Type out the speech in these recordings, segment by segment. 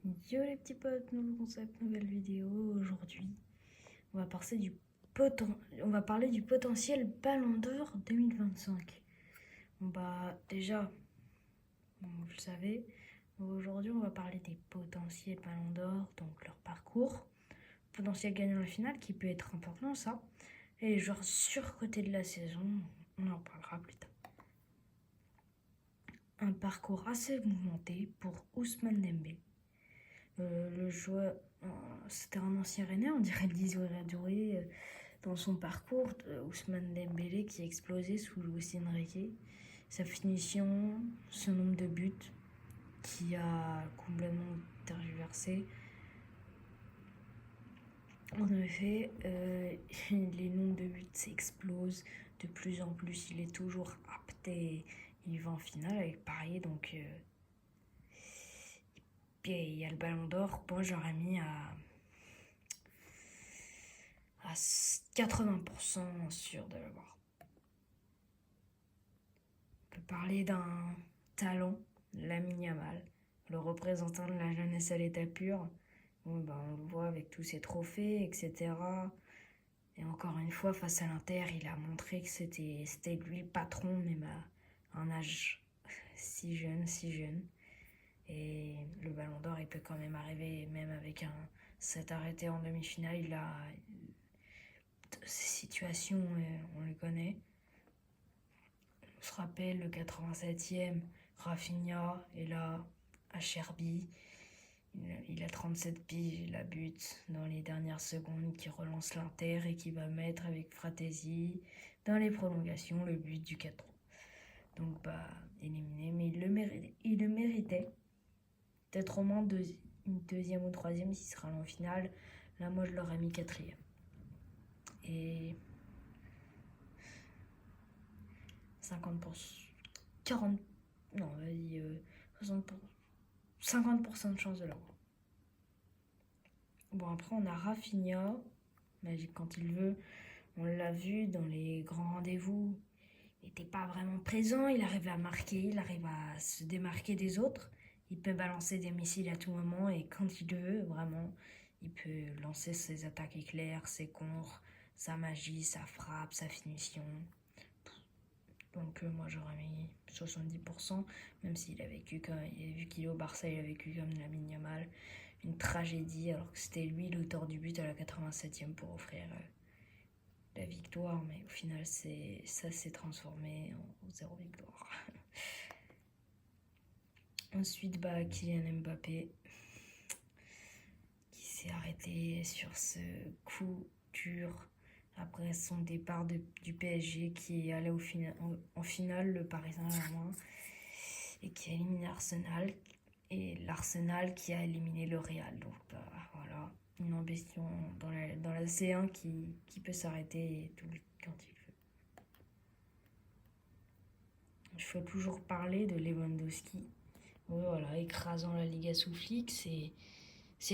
Yo les petits potes, nouveau concept, nouvelle vidéo. Aujourd'hui, on va on va parler du potentiel Ballon d'Or 2025. Déjà, vous le savez, aujourd'hui on va parler des potentiels Ballon d'Or, donc leur parcours, potentiel gagnant la finale qui peut être important ça, et les joueurs surcotés de la saison, on en parlera plus tard. Un parcours assez mouvementé pour Ousmane Dembélé. Le joueur, c'était un ancien Rennais, on dirait le Désiré Doué dans son parcours. Ousmane Dembélé qui a explosé sous Luis Enrique. Sa finition, son nombre de buts qui a complètement tergiversé. En effet, les nombres de buts s'explosent de plus en plus. Il est toujours apte et il va en finale avec Paris, donc il y a le Ballon d'Or. Moi, j'aurais mis à 80% sûr de l'avoir. On peut parler d'un talent, Lamine Yamal, le représentant de la jeunesse à l'état pur. On le voit avec tous ses trophées, etc. Et encore une fois, face à l'Inter, il a montré que c'était lui le patron, même à un âge si jeune. Et le Ballon d'Or, il peut quand même arriver, même avec cet arrêté en demi-finale. Il a ces situations, on les connaît. On se rappelle le 87e, Rafinha est là, à Cherby. Il a 37 piges, il la bute dans les dernières secondes, qui relance l'Inter et qui va mettre avec Fratesi dans les prolongations le but du 4-3. Donc éliminé, mais il le méritait. Peut-être au moins une deuxième ou troisième s'il sera en finale. Là, moi, je l'aurais mis quatrième. Et 50% de chance de l'avoir. Bon, après, on a Rafinha, magique quand il veut. On l'a vu dans les grands rendez-vous. Il n'était pas vraiment présent, il arrive à marquer, il arrive à se démarquer des autres. Il peut balancer des missiles à tout moment et quand il veut, vraiment, il peut lancer ses attaques éclairs, ses contres, sa magie, sa frappe, sa finition. Donc moi j'aurais mis 70%, même s'il a vécu vu qu'il est au Barça, il a vécu comme Lamine Yamal, une tragédie, alors que c'était lui l'auteur du but à la 87e pour offrir la victoire, mais au final ça s'est transformé en 0 victoire. Ensuite Kylian Mbappé qui s'est arrêté sur ce coup dur après son départ du PSG, qui est allé en finale le Paris Saint-Germain et qui a éliminé Arsenal, et l'Arsenal qui a éliminé le Real. Donc voilà, une ambition dans la C1 qui peut s'arrêter quand il veut. Il faut toujours parler de Lewandowski. Voilà, écrasant la Liga sous flic, c'est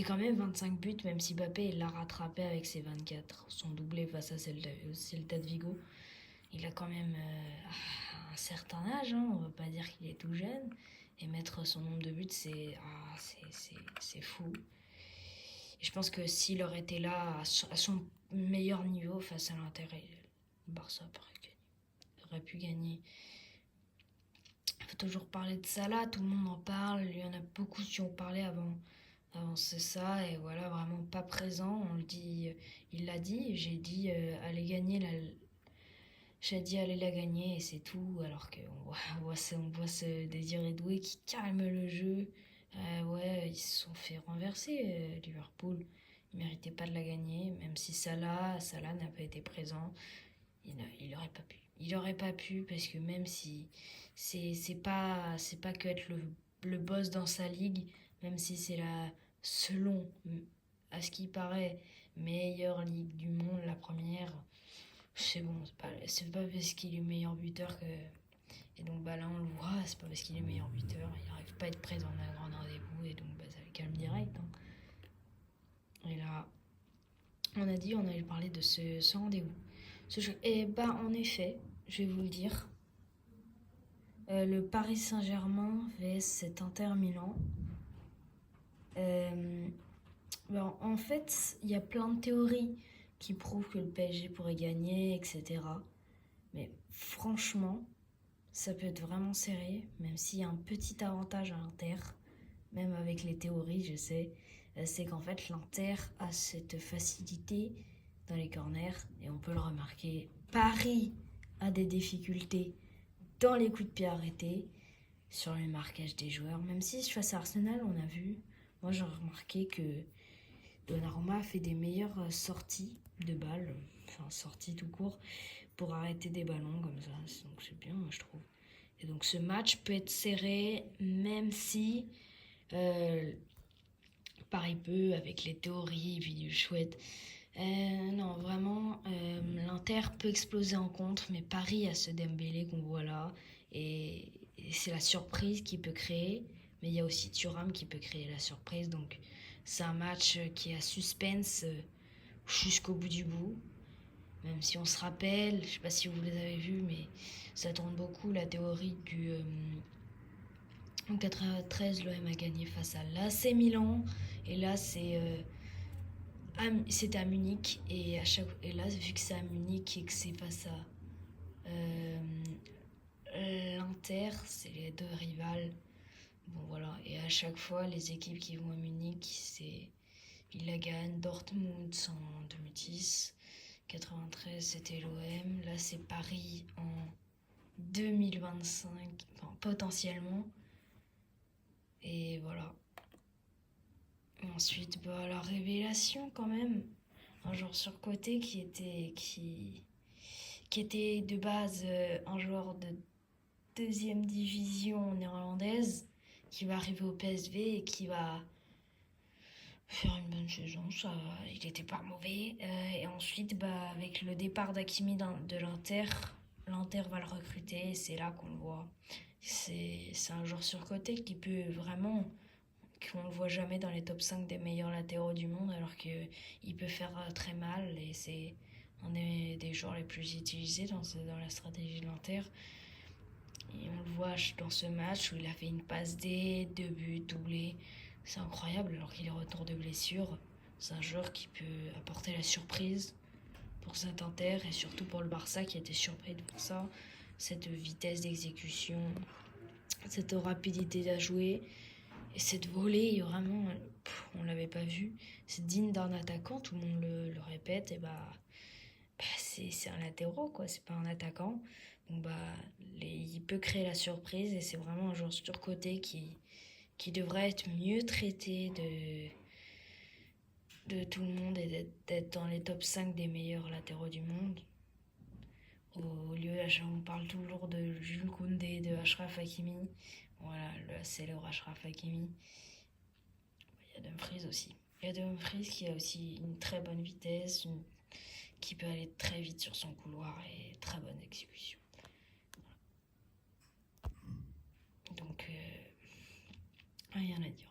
quand même 25 buts, même si Mbappé l'a rattrapé avec ses 24. Son doublé face à Celta de Vigo. Il a quand même un certain âge, on va pas dire qu'il est tout jeune. Et mettre son nombre de buts, c'est fou. Et je pense que s'il aurait été là à son meilleur niveau face à l'Inter, le Barça aurait pu gagner. Il faut toujours parler de Salah, tout le monde en parle. Il y en a beaucoup qui ont parlé avant c'est ça, et voilà, vraiment pas présent. On le dit, il l'a dit, j'ai dit allez la gagner et c'est tout, alors qu'on voit ce Désiré Doué qui calme le jeu. Ils se sont fait renverser, Liverpool. Ils méritaient pas de la gagner, même si Salah n'a pas été présent. Il aurait pas pu parce que même si c'est pas que être le boss dans sa ligue, même si c'est selon à ce qui paraît meilleure ligue du monde, la première, c'est bon, c'est pas parce qu'il est meilleur buteur que. Et donc là on le voit, c'est pas parce qu'il est meilleur buteur, il n'arrive pas à être présent dans un grand rendez-vous, et donc ça le calme direct. Et là, on allait parler de ce rendez-vous. Et en effet, je vais vous le dire, le Paris Saint-Germain vs cet Inter Milan. Ben, en fait, il y a plein de théories qui prouvent que le PSG pourrait gagner, etc. Mais franchement, ça peut être vraiment serré, même s'il y a un petit avantage à l'Inter, même avec les théories, je sais, c'est qu'en fait l'Inter a cette facilité dans les corners, et on peut le remarquer. Paris a des difficultés dans les coups de pied arrêtés, sur le marquage des joueurs, même si face à Arsenal, on a vu, moi j'ai remarqué que Donnarumma a fait des meilleures sorties de balles, enfin sorties tout court, pour arrêter des ballons comme ça, donc c'est bien, moi je trouve. Et donc ce match peut être serré, même si euh, Paris peut, avec les théories et puis du chouette. Non, vraiment, l'Inter peut exploser en contre, mais Paris a ce Dembélé qu'on voit là, et c'est la surprise qui peut créer, mais il y a aussi Thuram qui peut créer la surprise, donc c'est un match qui a suspense jusqu'au bout du bout. Même si on se rappelle, je sais pas si vous les avez vus, mais ça tourne beaucoup la théorie du. En 93, l'OM a gagné face à l'AC Milan. Et là, c'était à Munich. Et là, vu que c'est à Munich et que c'est face à l'Inter, c'est les deux rivales. Bon, voilà. Et à chaque fois, les équipes qui vont à Munich, ils la gagnent. Dortmund en 2010. 93, c'était l'OM. Là, c'est Paris en 2025, enfin, potentiellement. Et voilà. Ensuite, bah, la révélation quand même. Un joueur surcoté qui était de base un joueur de deuxième division néerlandaise, qui va arriver au PSV et qui va faire une bonne saison. Ça, il était pas mauvais. Et ensuite, bah, avec le départ d'Hakimi de l'Inter, l'Inter va le recruter et c'est là qu'on le voit. C'est un joueur surcoté qui peut vraiment, qu'on ne voit jamais dans les top 5 des meilleurs latéraux du monde, alors qu'il peut faire très mal et c'est un des joueurs les plus utilisés dans la stratégie de l'Inter. Et on le voit dans ce match où il a fait une passe D, 2 buts, doublé. C'est incroyable alors qu'il est retour de blessure. C'est un joueur qui peut apporter la surprise pour cet Inter et surtout pour le Barça qui était surpris de voir ça. Cette vitesse d'exécution, cette rapidité à jouer et cette volée, vraiment, on l'avait pas vu. C'est digne d'un attaquant, tout le monde le répète, et c'est un latéraux, quoi, c'est pas un attaquant. Donc il peut créer la surprise et c'est vraiment un joueur surcoté qui devrait être mieux traité de tout le monde et d'être dans les top 5 des meilleurs latéraux du monde. Au lieu, on parle toujours de Jules Koundé, de Achraf Hakimi. Voilà, c'est le Achraf Hakimi. Il y a Dumfries aussi. Il y a Dumfries qui a aussi une très bonne vitesse, qui peut aller très vite sur son couloir et très bonne exécution. Donc, rien à dire.